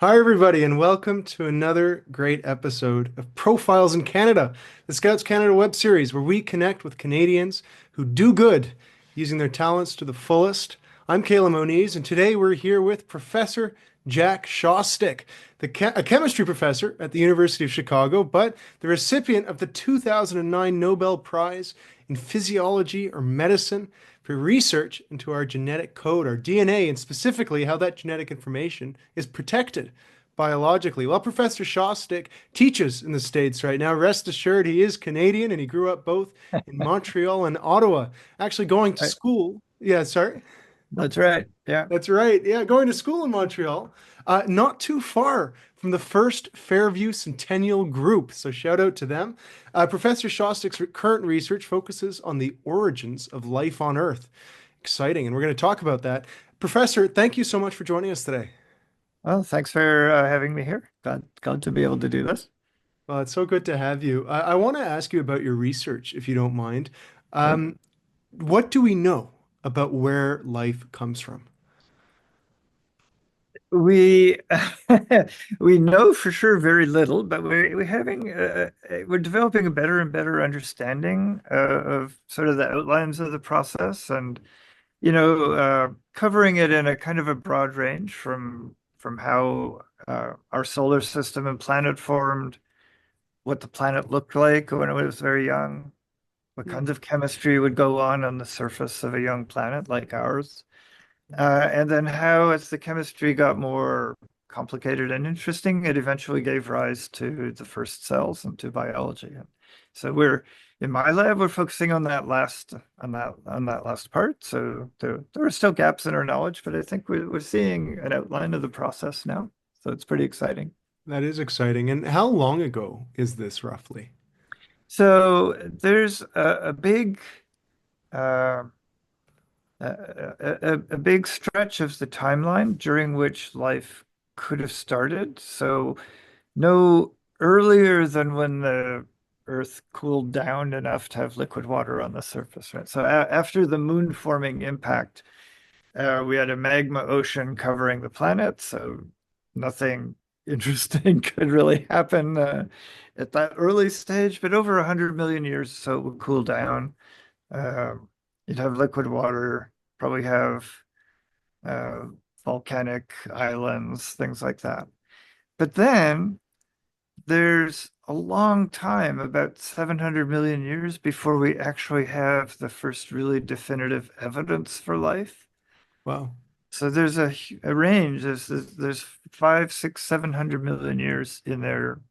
Hi, everybody, and welcome to another great episode of Profiles in Canada, the Scouts Canada web series where we connect with Canadians who do good using their talents to the fullest. I'm Kayla Moniz, and today we're here with Professor Jack Szostak, a chemistry professor at the University of Chicago, but the recipient of the 2009 Nobel Prize in Physiology or Medicine for research into our genetic code, our DNA, and specifically how that genetic information is protected biologically. Well, Professor Szostak teaches in the States right now. Rest assured, he is Canadian and he grew up both in Montreal and Ottawa, actually going to Right. school. Yeah, sorry. That's right. Yeah. That's right. Yeah, going to school in Montreal, not too far from the first Fairview Centennial Group. So shout out to them. Professor Shostak's current research focuses on the origins of life on Earth. Exciting, and we're going to talk about that. Professor, thank you so much for joining us today. Well, thanks for having me here. Glad to be able to do this. Well, it's so good to have you. I want to ask you about your research, if you don't mind. Sure. Um, what do we know about where life comes from? We we know for sure very little, but we're developing a better and better understanding of sort of the outlines of the process, and covering it in a kind of a broad range from how our solar system and planet formed, what the planet looked like when it was very young, what kinds of chemistry would go on the surface of a young planet like ours. And then how, as the chemistry got more complicated and interesting, it eventually gave rise to the first cells and to biology. And so in my lab, we're focusing on that last part. So there are still gaps in our knowledge, but I think we're seeing an outline of the process now. So it's pretty exciting. That is exciting. And how long ago is this roughly? So there's a big uh, a big stretch of the timeline during which life could have started. So no earlier than when the Earth cooled down enough to have liquid water on the surface, right? So after the moon forming impact, we had a magma ocean covering the planet, so nothing interesting could really happen at that early stage. But over 100 million years, so it would cool down. Uh, you'd have liquid water, probably have uh, volcanic islands, things like that. But then there's a long time, about 700 million years, before we actually have the first really definitive evidence for life. Wow. So there's a range. There's 5, 6, 700 million years in there,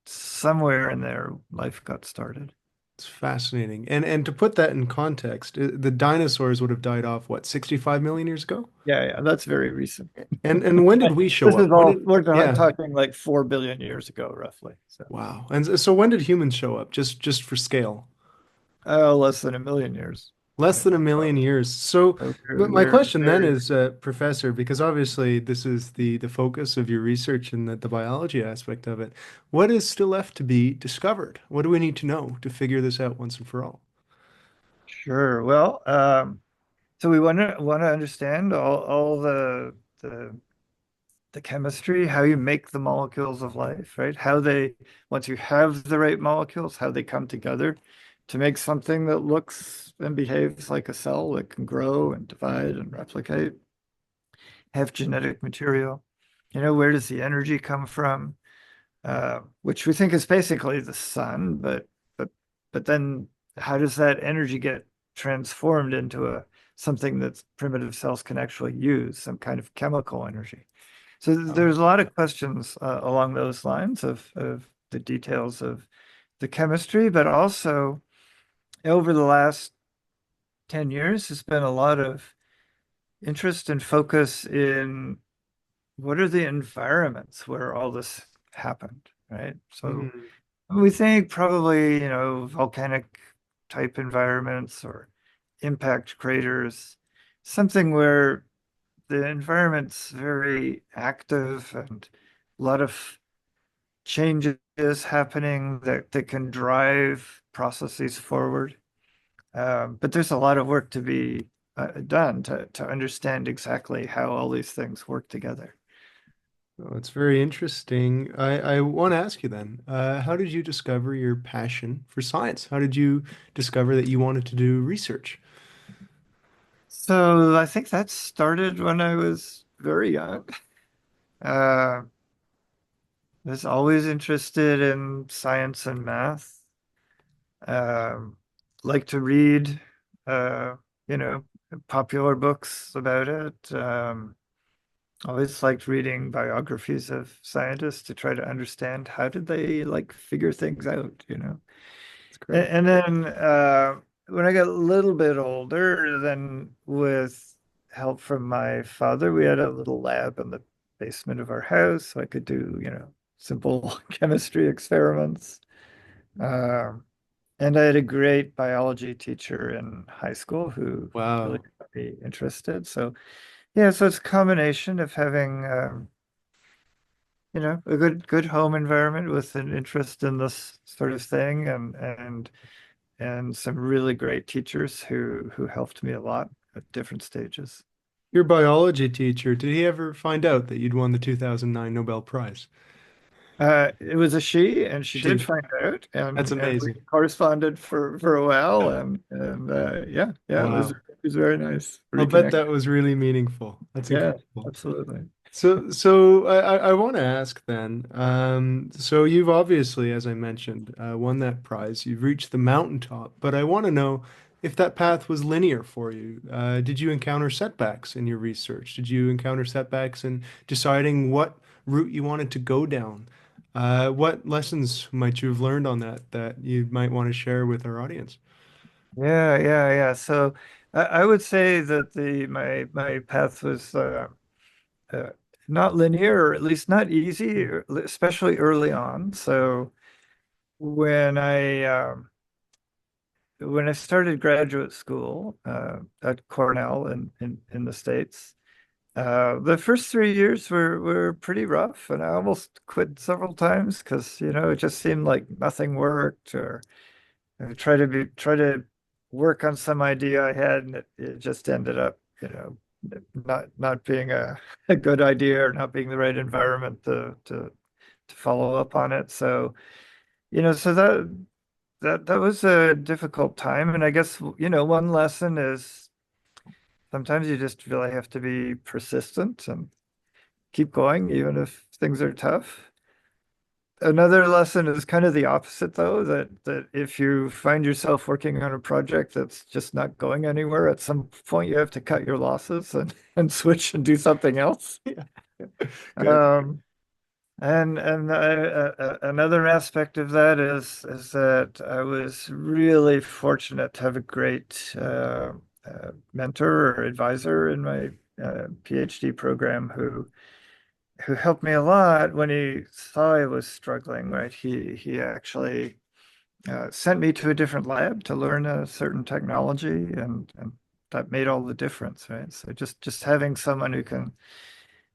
somewhere in there, life got started. It's fascinating. And to put that in context, the dinosaurs would have died off, what, 65 million years ago? Yeah, that's very recent. And when did we show This up? is When all, did, we're yeah. talking like 4 billion years ago, roughly. So, Wow. And so when did humans show up? Just for scale? less than a million years. Less Right. than a million years. So, So but my we're question then very, is, Professor, because obviously this is the focus of your research and the biology aspect of it. What is still left to be discovered? What do we need to know to figure this out once and for all? sure. Well, so we want to understand all the chemistry, how you make the molecules of life, right? How they, once you have the right molecules, how they come together to make something that looks and behaves like a cell that can grow and divide and replicate, have genetic material. Where does the energy come from? Which we think is basically the sun, but then how does that energy get transformed into a something that primitive cells can actually use, some kind of chemical energy? So Oh. there's a lot of questions along those lines of the details of the chemistry, but also over the last 10 years, there's been a lot of interest and focus in what are the environments where all this happened, right? So Mhm. we think probably, volcanic type environments or impact craters, something where the environment's very active and a lot of changes happening that can drive processes forward. But there's a lot of work to be done to understand exactly how all these things work together. Oh, it's very interesting. I want to ask you then, how did you discover your passion for science? How did you discover that you wanted to do research? So I think that started when I was very young. I was always interested in science and math. Um, like to read, uh, you know, popular books about it. Always liked reading biographies of scientists to try to understand how did they like figure things out, you know. It's great. And then when I got a little bit older, then with help from my father, we had a little lab in the basement of our house, so I could do, simple chemistry experiments. Um, and I had a great biology teacher in high school who really Wow. got me interested. So yeah, so it's a combination of having a good home environment with an interest in this sort of thing and some really great teachers who helped me a lot at different stages. Your biology teacher, did he ever find out that you'd won the 2009 Nobel Prize? It was a she, and she did She. find out, That's and we amazing. corresponded for a while, and yeah, it Wow. was very nice, I'll bet reconnect. that was really meaningful. That's Yeah, incredible. absolutely. So I want to ask then. So you've obviously, as I mentioned, won that prize. You've reached the mountaintop, but I want to know if that path was linear for you. Did you encounter setbacks in your research? Did you encounter setbacks in deciding what route you wanted to go down? What lessons might you have learned on that you might want to share with our audience? Yeah. So I would say that the my path was uh, not linear, or at least not easy, especially early on. So when I started graduate school at Cornell in the States, the first 3 years were pretty rough, and I almost quit several times because it just seemed like nothing worked, or I try to work on some idea I had, and it just ended up, not being a good idea or not being the right environment to follow up on it. So, so that was a difficult time. And I guess, one lesson is sometimes you just really have to be persistent and keep going, even if things are tough. Another lesson is kind of the opposite, though, that if you find yourself working on a project that's just not going anywhere, at some point you have to cut your losses and switch and do something else. Yeah. Good. Um, another aspect of that is that I was really fortunate to have a great mentor or advisor in my PhD program who helped me a lot when he saw I was struggling, right? He actually sent me to a different lab to learn a certain technology, and that made all the difference, right? So just having someone who can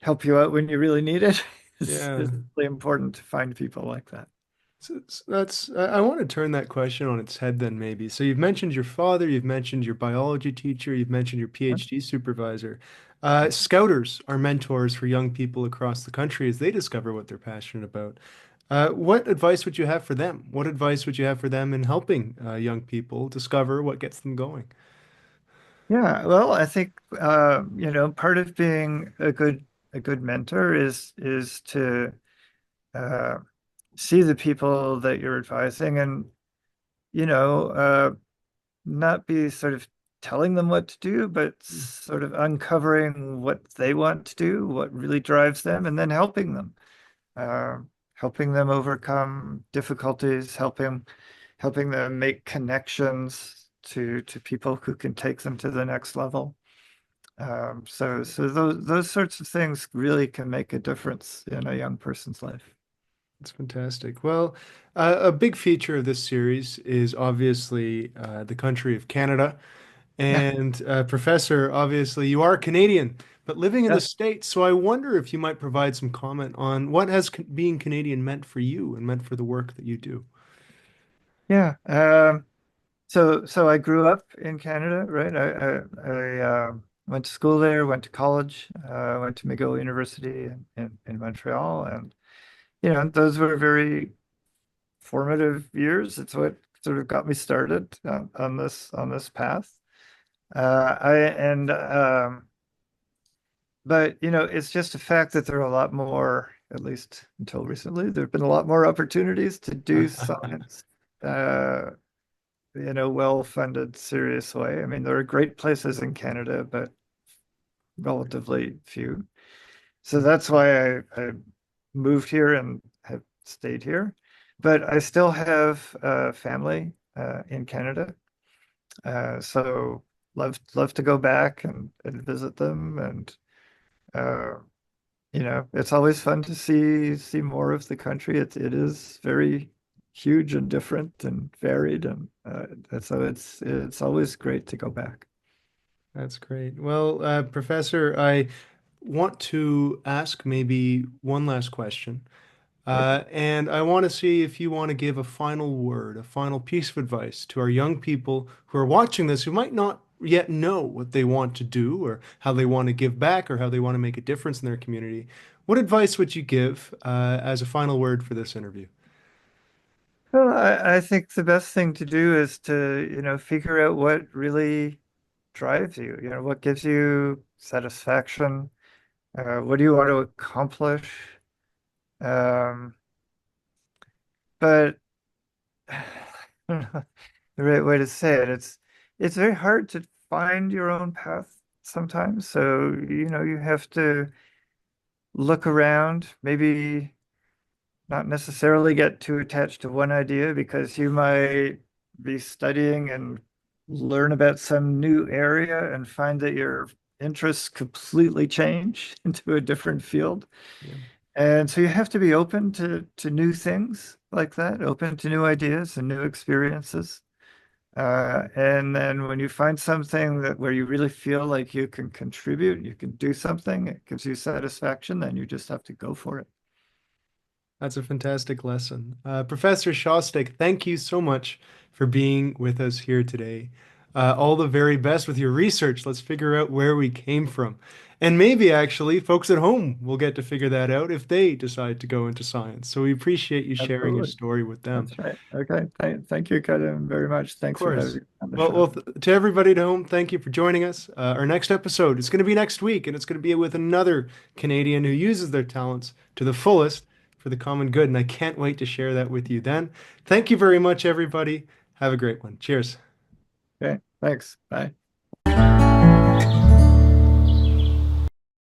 help you out when you really need it is Yeah. really important to find people like that. So that's I want to turn that question on its head then maybe. So you've mentioned your father, you've mentioned your biology teacher, you've mentioned your Yeah. PhD supervisor. Scouters are mentors for young people across the country as they discover what they're passionate about. What advice would you have for them? What advice would you have for them in helping young people discover what gets them going? Yeah, well, I think part of being a good mentor is to uh, see the people that you're advising and you know uh, not be sort of telling them what to do, but sort of uncovering what they want to do, what really drives them, and then uh, helping them overcome difficulties, helping them make connections to people who can take them to the next level. So those sorts of things really can make a difference in a young person's life. That's fantastic. Well, a big feature of this series is obviously the country of Canada. Yeah, And Professor, obviously, you are Canadian, but living in the yes, States. So I wonder if you might provide some comment on what has being Canadian meant for you and meant for the work that you do. yeah. So I grew up in Canada, right? Went to school there, went to college, went to McGill University in Montreal, and those were very formative years. It's what sort of got me started on this path. I and But it's just a fact that there are a lot more, at least until recently, there have been a lot more opportunities to do science uh, in a well-funded, serious way. I mean, there are great places in Canada, but relatively few. So that's why I moved here and have stayed here. But I still have family in Canada. So love to go back and visit them and uh, it's always fun to see more of the country. It is very huge and different and varied, and so it's always great to go back. That's great. Well, Professor, I want to ask maybe one last question. Sure. And I want to see if you want to give a final word, a final piece of advice to our young people who are watching this who might not yet know what they want to do or how they want to give back or how they want to make a difference in their community. What advice would you give as a final word for this interview? Well, I think the best thing to do is to, figure out what really drives you, what gives you satisfaction, what do you want to accomplish? Um, but the right way to say it. It's very hard to find your own path sometimes. So, you have to look around, maybe not necessarily get too attached to one idea because you might be studying and learn about some new area and find that your interests completely change into a different field. Yeah. And so you have to be open to new things like that, open to new ideas and new experiences. And then when you find something that where you really feel like you can contribute, you can do something, it gives you satisfaction, then you just have to go for it. That's a fantastic lesson. Professor Szostak, thank you so much for being with us here today. All the very best with your research. Let's figure out where we came from. And maybe actually, folks at home will get to figure that out if they decide to go into science. So we appreciate you sharing your Absolutely. story with them. That's right. Okay. Thank you, Kayla, very much. Of Thanks for having course. me on the Well, show. to everybody at home, thank you for joining us. Our next episode is going to be next week, and it's going to be with another Canadian who uses their talents to the fullest for the common good. And I can't wait to share that with you then. Thank you very much, everybody. Have a great one. Cheers. Okay. Thanks. Bye.